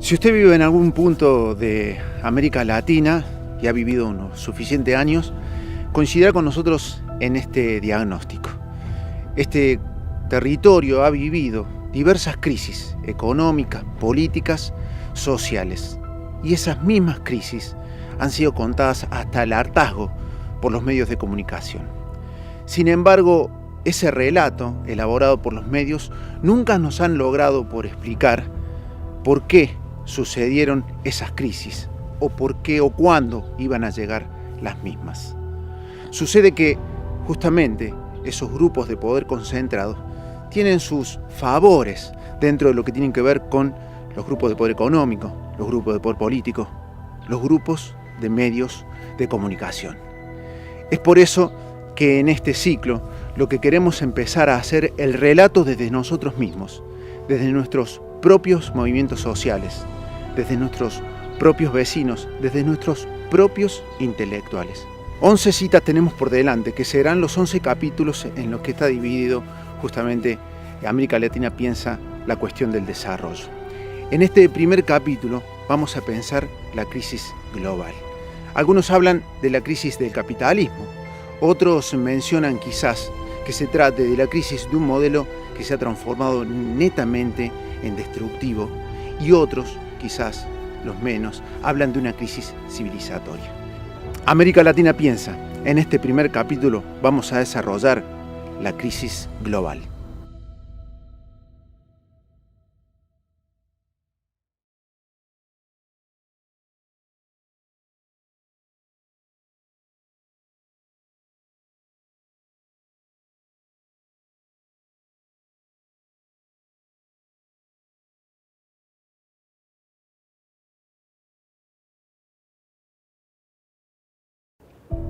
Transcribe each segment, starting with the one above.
Si usted vive en algún punto de América Latina y ha vivido unos suficientes años, coincidirá con nosotros en este diagnóstico. Este territorio ha vivido diversas crisis económicas, políticas, sociales. Y esas mismas crisis han sido contadas hasta el hartazgo por los medios de comunicación. Sin embargo, ese relato elaborado por los medios nunca nos han logrado por explicar por qué sucedieron esas crisis o por qué o cuándo iban a llegar las mismas. Sucede que justamente esos grupos de poder concentrados tienen sus favores dentro de lo que tienen que ver con los grupos de poder económico, los grupos de poder político, los grupos de medios de comunicación. Es por eso que en este ciclo lo que queremos empezar a hacer el relato desde nosotros mismos, desde nuestros propios movimientos sociales, desde nuestros propios vecinos, desde nuestros propios intelectuales. 11 citas tenemos por delante, que serán los 11 capítulos en los que está dividido justamente América Latina piensa la cuestión del desarrollo. En este primer capítulo vamos a pensar la crisis global. Algunos hablan de la crisis del capitalismo, otros mencionan quizás que se trate de la crisis de un modelo que se ha transformado netamente en destructivo, y otros, quizás los menos, hablan de una crisis civilizatoria. América Latina piensa, en este primer capítulo vamos a desarrollar la crisis global.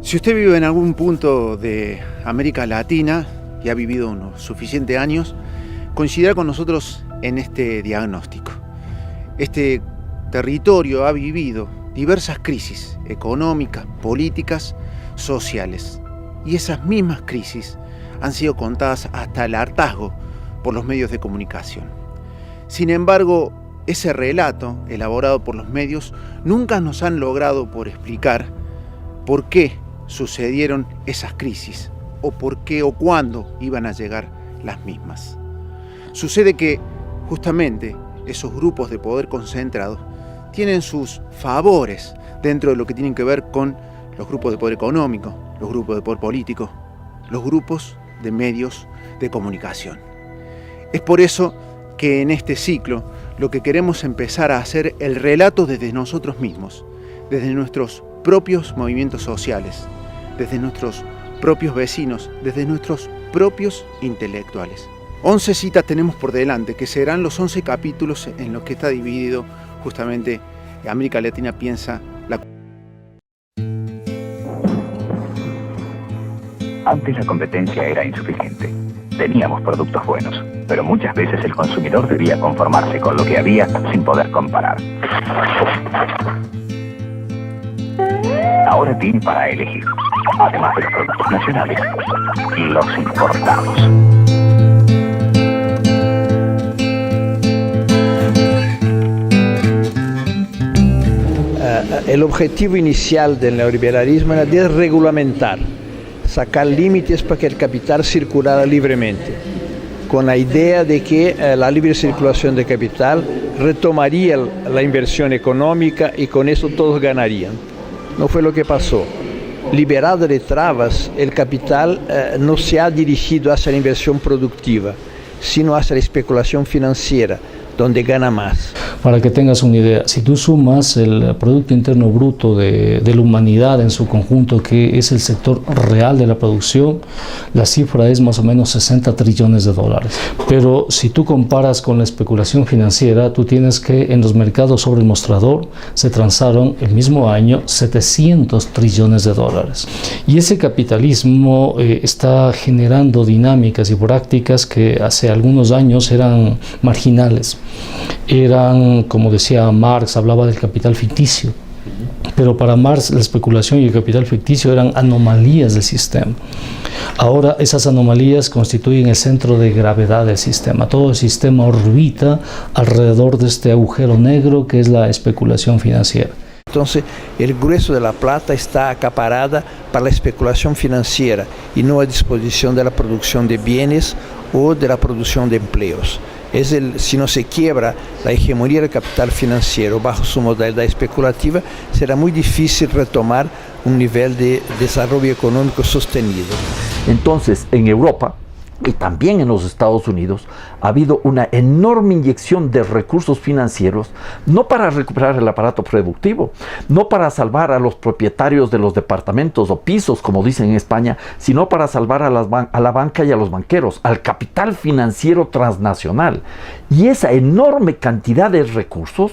Si usted vive en algún punto de América Latina y ha vivido unos suficientes años, coincidirá con nosotros en este diagnóstico. Este territorio ha vivido diversas crisis económicas, políticas, sociales. Y esas mismas crisis han sido contadas hasta el hartazgo por los medios de comunicación. Sin embargo, ese relato elaborado por los medios nunca nos han logrado por explicar por qué sucedieron esas crisis o por qué o cuándo iban a llegar las mismas. Sucede que justamente esos grupos de poder concentrados tienen sus favores dentro de lo que tienen que ver con los grupos de poder económico, los grupos de poder político, los grupos de medios de comunicación. Es por eso que en este ciclo lo que queremos empezar a hacer el relato desde nosotros mismos, desde nuestros propios movimientos sociales, desde nuestros propios vecinos, desde nuestros propios intelectuales. 11 citas tenemos por delante, que serán los 11 capítulos en los que está dividido justamente América Latina piensa la... Antes la competencia era insuficiente. Teníamos productos buenos, pero muchas veces el consumidor debía conformarse con lo que había sin poder comparar. Ahora tiene para elegir, además de los productos nacionales, los importados. El objetivo inicial del neoliberalismo era desregulamentar, sacar límites para que el capital circulara libremente, con la idea de que la libre circulación de capital retomaría la inversión económica y con eso todos ganarían. No fue lo que pasó. Liberado de trabas, el capital no se ha dirigido hacia la inversión productiva, sino hacia la especulación financiera, donde gana más. Para que tengas una idea, si tú sumas el Producto Interno Bruto de la humanidad en su conjunto, que es el sector real de la producción, la cifra es más o menos 60 trillones de dólares. Pero si tú comparas con la especulación financiera, tú tienes que en los mercados sobre el mostrador se transaron el mismo año 700 trillones de dólares. Y ese capitalismo está generando dinámicas y prácticas que hace algunos años eran marginales. Eran, como decía Marx, hablaba del capital ficticio, Pero para Marx la especulación y el capital ficticio eran anomalías del sistema. Ahora esas anomalías constituyen el centro de gravedad del sistema. Todo el sistema orbita alrededor de este agujero negro que es la especulación financiera. Entonces, el grueso de la plata está acaparada para la especulación financiera y no a disposición de la producción de bienes o de la producción de empleos. Si no se quiebra la hegemonía del capital financiero bajo su modalidad especulativa, será muy difícil retomar un nivel de desarrollo económico sostenido. Entonces, en Europa y también en los Estados Unidos ha habido una enorme inyección de recursos financieros, no para recuperar el aparato productivo, no para salvar a los propietarios de los departamentos o pisos, como dicen en España, sino para salvar a la banca y a los banqueros, al capital financiero transnacional. Y esa enorme cantidad de recursos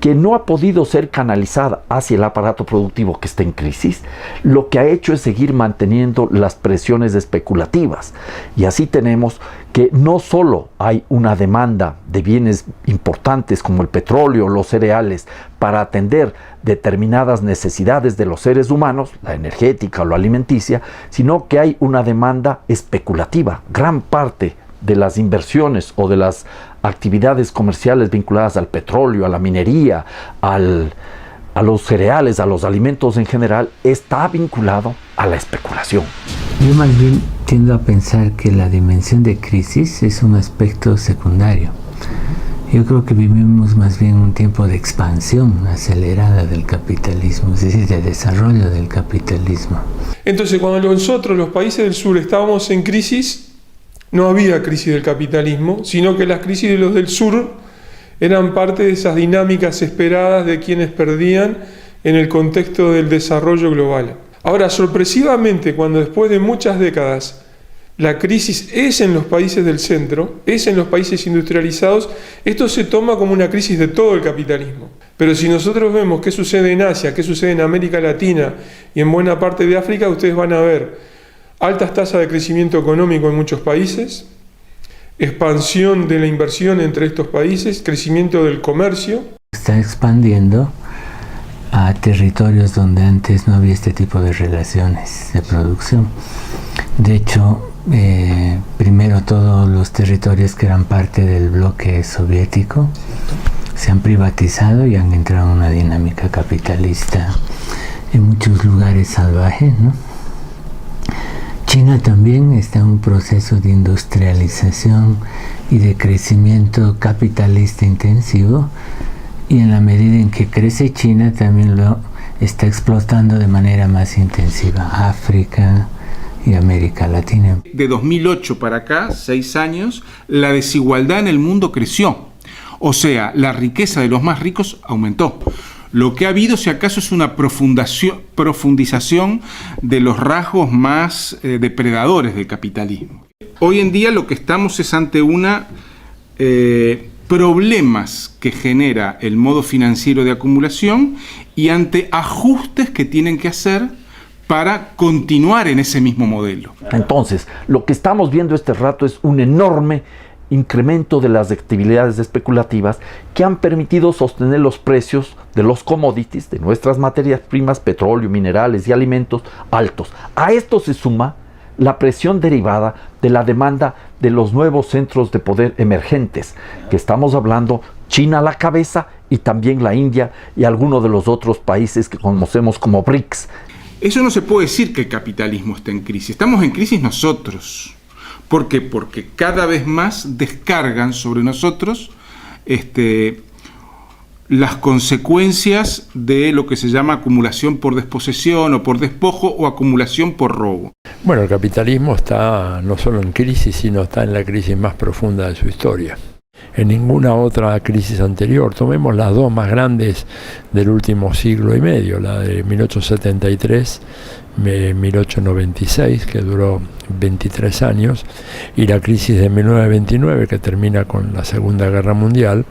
que no ha podido ser canalizada hacia el aparato productivo que está en crisis, lo que ha hecho es seguir manteniendo las presiones especulativas. Y así tenemos que no solo hay una demanda de bienes importantes como el petróleo, los cereales, para atender determinadas necesidades de los seres humanos, la energética o la alimenticia, sino que hay una demanda especulativa. Gran parte de las inversiones o de las actividades comerciales vinculadas al petróleo, a la minería, a los cereales, a los alimentos en general, está vinculado a la especulación. Yo más bien tiendo a pensar que la dimensión de crisis es un aspecto secundario. Yo creo que vivimos más bien un tiempo de expansión acelerada del capitalismo, es decir, de desarrollo del capitalismo. Entonces, cuando nosotros, los países del sur, estábamos en crisis, no había crisis del capitalismo, sino que las crisis de los del sur eran parte de esas dinámicas esperadas de quienes perdían en el contexto del desarrollo global. Ahora, sorpresivamente, cuando después de muchas décadas la crisis es en los países del centro, es en los países industrializados, esto se toma como una crisis de todo el capitalismo. Pero si nosotros vemos qué sucede en Asia, qué sucede en América Latina y en buena parte de África, ustedes van a ver altas tasas de crecimiento económico en muchos países, expansión de la inversión entre estos países, crecimiento del comercio. Está expandiendo a territorios donde antes no había este tipo de relaciones de producción. De hecho, primero todos los territorios que eran parte del bloque soviético se han privatizado y han entrado en una dinámica capitalista en muchos lugares salvajes, ¿no? China también está en un proceso de industrialización y de crecimiento capitalista intensivo, y en la medida en que crece China también lo está explotando de manera más intensiva África y América Latina. De 2008 para acá, 6 años, la desigualdad en el mundo creció. O sea, la riqueza de los más ricos aumentó. Lo que ha habido, si acaso, es una profundización de los rasgos más depredadores del capitalismo. Hoy en día lo que estamos es ante problemas que genera el modo financiero de acumulación y ante ajustes que tienen que hacer para continuar en ese mismo modelo. Entonces, lo que estamos viendo este rato es un enorme incremento de las actividades especulativas que han permitido sostener los precios de los commodities, de nuestras materias primas, petróleo, minerales y alimentos, altos. A esto se suma la presión derivada de la demanda de los nuevos centros de poder emergentes, que estamos hablando China a la cabeza y también la India y algunos de los otros países que conocemos como BRICS. Eso no se puede decir que el capitalismo está en crisis. Estamos en crisis nosotros. ¿Por qué? Porque cada vez más descargan sobre nosotros las consecuencias de lo que se llama acumulación por desposesión o por despojo o acumulación por robo. Bueno, el capitalismo está no solo en crisis, sino está en la crisis más profunda de su historia. En ninguna otra crisis anterior, tomemos las dos más grandes del último siglo y medio, la de 1873 1896, que duró 23 años, y la crisis de 1929, que termina con la Segunda Guerra Mundial,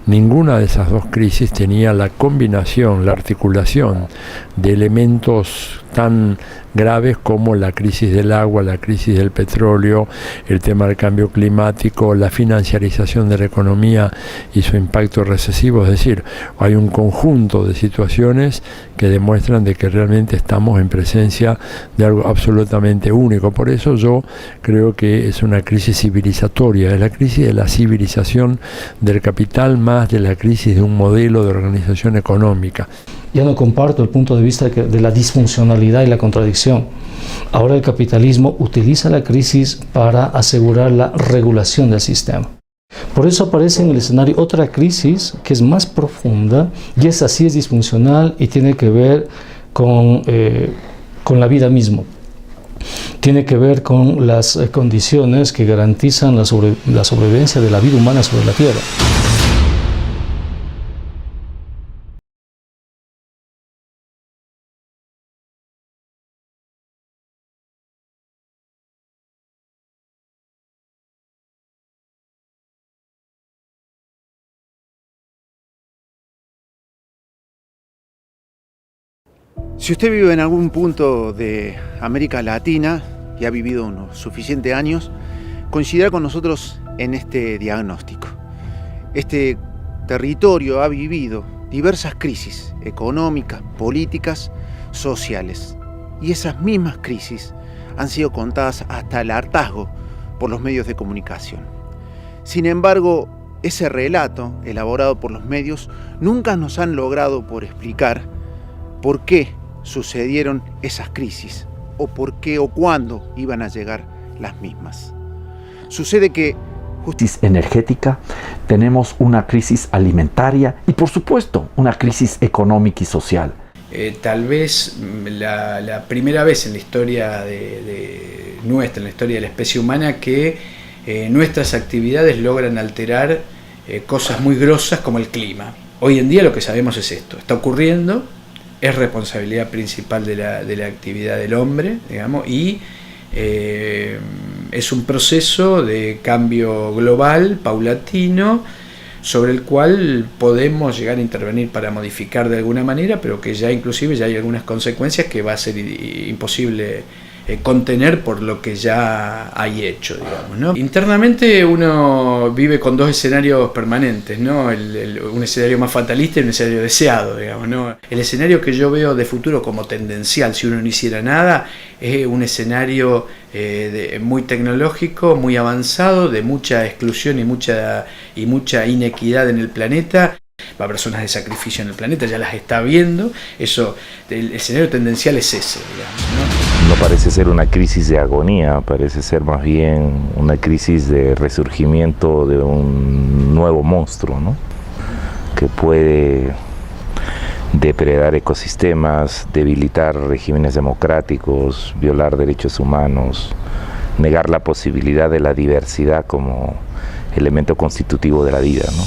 ninguna de esas dos crisis tenía la combinación, la articulación de elementos tan graves como la crisis del agua, la crisis del petróleo, el tema del cambio climático, la financiarización de la economía y su impacto recesivo. Es decir, hay un conjunto de situaciones que demuestran de que realmente estamos en presencia de algo absolutamente único. Por eso yo creo que es una crisis civilizatoria, es la crisis de la civilización del capital más de la crisis de un modelo de organización económica. Ya no comparto el punto de vista de la disfuncionalidad y la contradicción. Ahora el capitalismo utiliza la crisis para asegurar la regulación del sistema. Por eso aparece en el escenario otra crisis que es más profunda y esa sí es disfuncional y tiene que ver con la vida misma. Tiene que ver con las condiciones que garantizan la sobrevivencia de la vida humana sobre la Tierra. Si usted vive en algún punto de América Latina y ha vivido unos suficientes años, coincidirá con nosotros en este diagnóstico. Este territorio ha vivido diversas crisis económicas, políticas, sociales. Y esas mismas crisis han sido contadas hasta el hartazgo por los medios de comunicación. Sin embargo, ese relato elaborado por los medios nunca nos han logrado por explicar por qué sucedieron esas crisis, o por qué o cuándo iban a llegar las mismas. Sucede que crisis energética, tenemos una crisis alimentaria y por supuesto una crisis económica y social. Tal vez la primera vez en la historia nuestra, en la historia de la especie humana, que nuestras actividades logran alterar cosas muy grosas como el clima. Hoy en día lo que sabemos es esto, está ocurriendo, es responsabilidad principal de la actividad del hombre, digamos, y es un proceso de cambio global, paulatino, sobre el cual podemos llegar a intervenir para modificar de alguna manera, pero que ya inclusive ya hay algunas consecuencias que va a ser imposible contener por lo que ya hay hecho, digamos, ¿no? Internamente uno vive con dos escenarios permanentes, ¿no? Un escenario más fatalista y un escenario deseado, digamos, ¿no? El escenario que yo veo de futuro como tendencial, si uno no hiciera nada, es un escenario muy tecnológico, muy avanzado, de mucha exclusión y mucha inequidad en el planeta. Va a haber zonas de sacrificio en el planeta, ya las está viendo. Eso, el escenario tendencial es ese, digamos, ¿no? No parece ser una crisis de agonía, parece ser más bien una crisis de resurgimiento de un nuevo monstruo, ¿no? Que puede depredar ecosistemas, debilitar regímenes democráticos, violar derechos humanos, negar la posibilidad de la diversidad como elemento constitutivo de la vida, ¿no?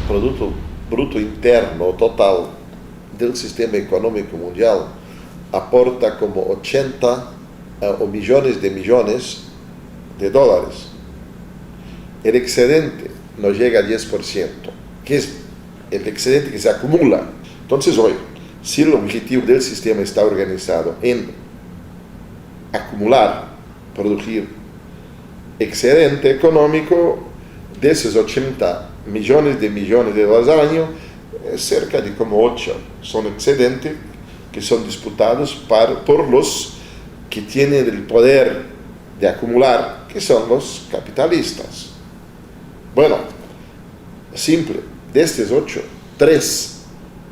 Produto bruto interno total del sistema económico mundial aporta como 80 o millones de dólares. El excedente no llega al 10%, que es el excedente que se acumula. Entonces hoy, si el objetivo del sistema está organizado en acumular, producir excedente económico, de esos 80 millones de dólares al año, cerca de como 8 son excedentes que son disputados por los que tienen el poder de acumular, que son los capitalistas. Bueno, simple, de estos 8, 3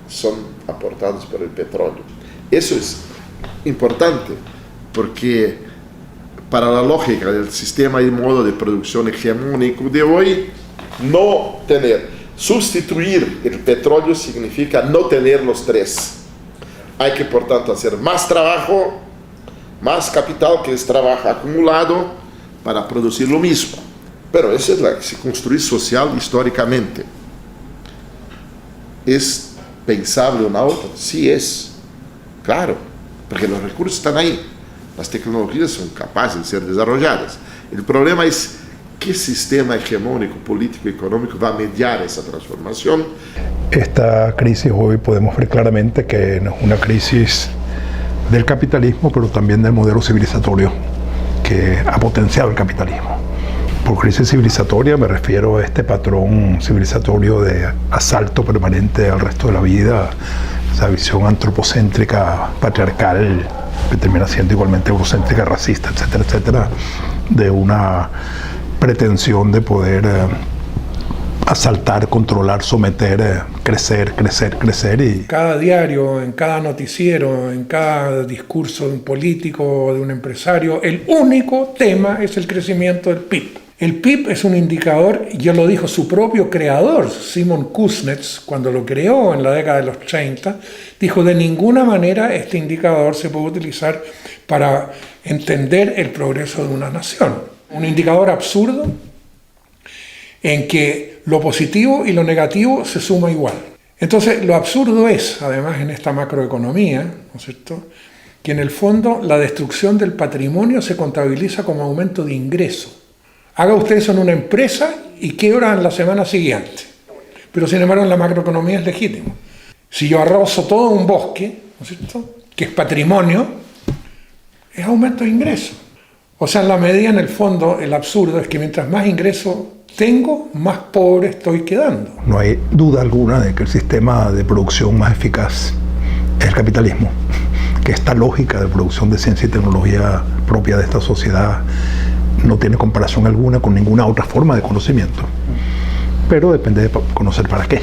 son aportados por el petróleo. Eso es importante porque para la lógica del sistema y modo de producción hegemónico de hoy, no tener, sustituir el petróleo significa no tener los 3. Hay que, por tanto, hacer más trabajo, más capital, que es trabajo acumulado, para producir lo mismo. Pero esa es la que se construye social históricamente. ¿Es pensable una otra? Sí es, claro, porque los recursos están ahí, las tecnologías son capaces de ser desarrolladas. El problema es qué sistema hegemónico, político y económico va a mediar esa transformación. Esta crisis hoy podemos ver claramente que no es una crisis del capitalismo, pero también del modelo civilizatorio que ha potenciado el capitalismo. Por crisis civilizatoria me refiero a este patrón civilizatorio de asalto permanente al resto de la vida, esa visión antropocéntrica, patriarcal, que termina siendo igualmente eurocéntrica, racista, etcétera, etcétera, de una pretensión de poder asaltar, controlar, someter, crecer y... Cada diario, en cada noticiero, en cada discurso de un político o de un empresario, el único tema es el crecimiento del PIB. El PIB es un indicador, ya lo dijo su propio creador, Simon Kuznets, cuando lo creó en la década de los 30, dijo: de ninguna manera este indicador se puede utilizar para entender el progreso de una nación. Un indicador absurdo en que lo positivo y lo negativo se suma igual. Entonces, lo absurdo es, además en esta macroeconomía, ¿no es cierto?, que en el fondo la destrucción del patrimonio se contabiliza como aumento de ingreso. Haga usted eso en una empresa y quiebra en la semana siguiente. Pero sin embargo en la macroeconomía es legítimo. Si yo arrozo todo un bosque, ¿no es cierto?, que es patrimonio, es aumento de ingreso. O sea, en la medida, en el fondo, el absurdo es que mientras más ingreso tengo, más pobre estoy quedando. No hay duda alguna de que el sistema de producción más eficaz es el capitalismo, que esta lógica de producción de ciencia y tecnología propia de esta sociedad no tiene comparación alguna con ninguna otra forma de conocimiento. Pero depende de conocer para qué.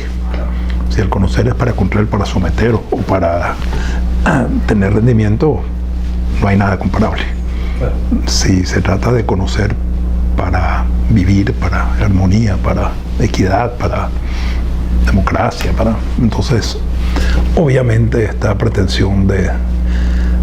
Si el conocer es para controlar, para someter o para tener rendimiento, no hay nada comparable. Si se trata de conocer para vivir, para armonía, para equidad, para democracia, entonces obviamente esta pretensión de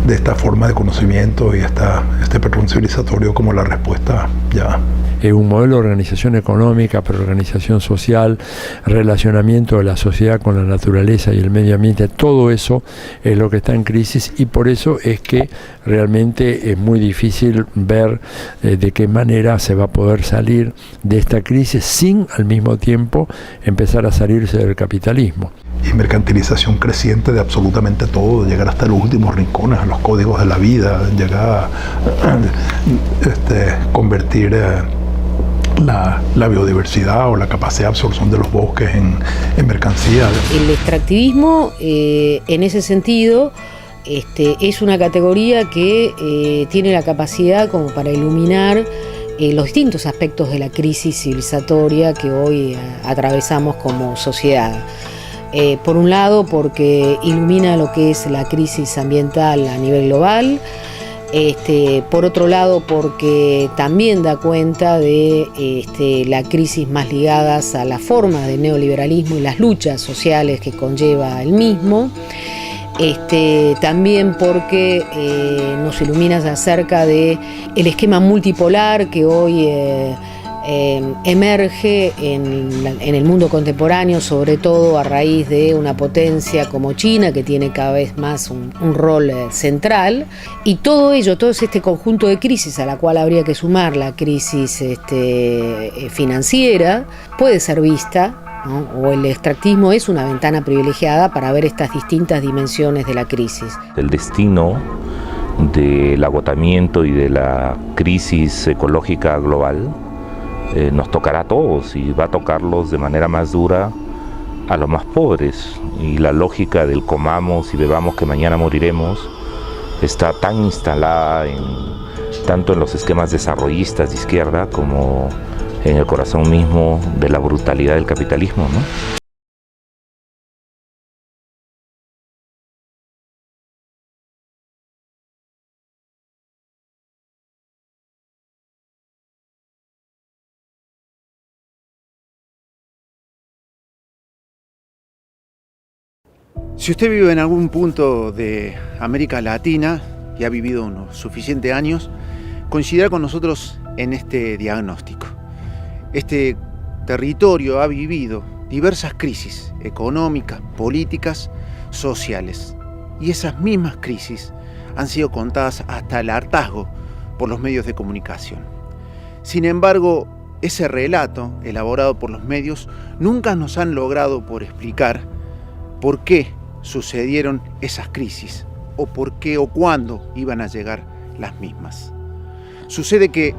esta forma de conocimiento y este patrón civilizatorio como la respuesta ya. Un modelo de organización económica, pero organización social, relacionamiento de la sociedad con la naturaleza y el medio ambiente, todo eso es lo que está en crisis, y por eso es que realmente es muy difícil ver de qué manera se va a poder salir de esta crisis sin al mismo tiempo empezar a salirse del capitalismo. Y mercantilización creciente de absolutamente todo, llegar hasta los últimos rincones, a los códigos de la vida, llegar a convertir la biodiversidad o la capacidad de absorción de los bosques en mercancía. El extractivismo, en ese sentido, es una categoría que tiene la capacidad como para iluminar los distintos aspectos de la crisis civilizatoria que hoy atravesamos como sociedad. Por un lado, porque ilumina lo que es la crisis ambiental a nivel global. Por otro lado, porque también da cuenta de la crisis más ligadas a la forma de neoliberalismo y las luchas sociales que conlleva el mismo. También porque nos ilumina acerca de el esquema multipolar que hoy emerge en el mundo contemporáneo, sobre todo a raíz de una potencia como China, que tiene cada vez más un rol central, y todo ello, todo este conjunto de crisis a la cual habría que sumar la crisis financiera, puede ser vista, ¿no?, o el extractivismo es una ventana privilegiada para ver estas distintas dimensiones de la crisis. El destino del agotamiento y de la crisis ecológica global nos tocará a todos, y va a tocarlos de manera más dura a los más pobres, y la lógica del comamos y bebamos que mañana moriremos está tan instalada tanto en los esquemas desarrollistas de izquierda como en el corazón mismo de la brutalidad del capitalismo, ¿no? Si usted vive en algún punto de América Latina y ha vivido unos suficientes años, coincidirá con nosotros en este diagnóstico. Este territorio ha vivido diversas crisis económicas, políticas, sociales. Y esas mismas crisis han sido contadas hasta el hartazgo por los medios de comunicación. Sin embargo, ese relato elaborado por los medios nunca nos han logrado por explicar por qué sucedieron esas crisis, o por qué o cuándo iban a llegar las mismas. Sucede que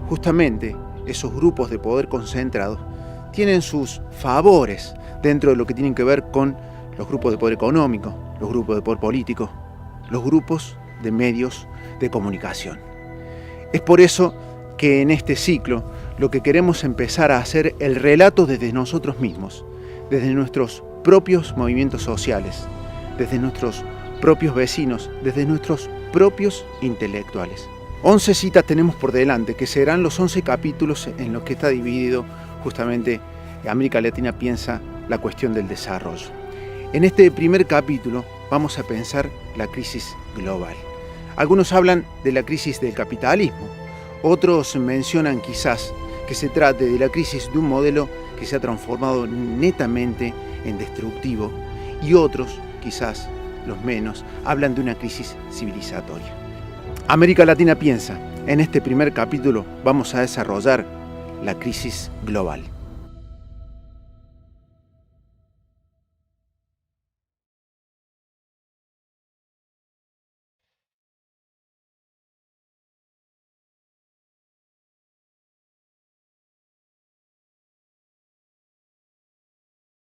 justamente esos grupos de poder concentrados tienen sus favores dentro de lo que tienen que ver con los grupos de poder económico, los grupos de poder político, los grupos de medios de comunicación. Es por eso que en este ciclo lo que queremos empezar a hacer el relato desde nosotros mismos, desde nuestros propios movimientos sociales, desde nuestros propios vecinos, desde nuestros propios intelectuales. 11 citas tenemos por delante, que serán los 11 capítulos en los que está dividido justamente América Latina piensa la cuestión del desarrollo. En este primer capítulo vamos a pensar la crisis global. Algunos hablan de la crisis del capitalismo, otros mencionan quizás que se trate de la crisis de un modelo que se ha transformado netamente en destructivo, y otros, quizás los menos, hablan de una crisis civilizatoria. América Latina piensa. En este primer capítulo vamos a desarrollar la crisis global.